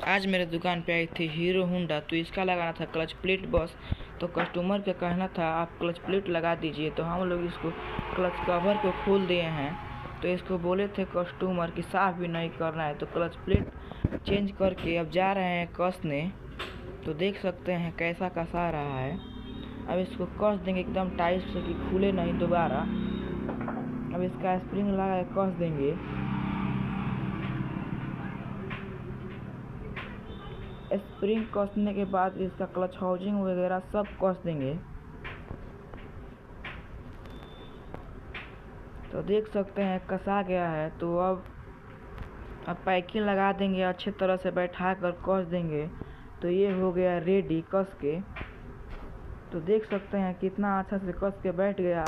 आज मेरे दुकान पे आई थी हीरो होंडा, तो इसका लगाना था क्लच प्लेट बस। तो कस्टमर का कहना था आप क्लच प्लेट लगा दीजिए, तो हम लोग इसको क्लच कवर को खोल दिए हैं। तो इसको बोले थे कस्टमर कि साफ भी नहीं करना है, तो क्लच प्लेट चेंज करके अब जा रहे हैं कसने। तो देख सकते हैं कैसा कसा रहा है। अब इसको कस देंगे एकदम टाइट से कि खुले नहीं दोबारा। अब इसका स्प्रिंग लगा के कस देंगे। स्प्रिंग कसने के बाद इसका क्लच हाउसिंग वगैरह सब कस देंगे। तो देख सकते हैं कसा गया है। तो अब पैकिंग लगा देंगे, अच्छे तरह से बैठा कर कस देंगे। तो ये हो गया रेडी कस के। तो देख सकते हैं कितना अच्छा से कस के बैठ गया।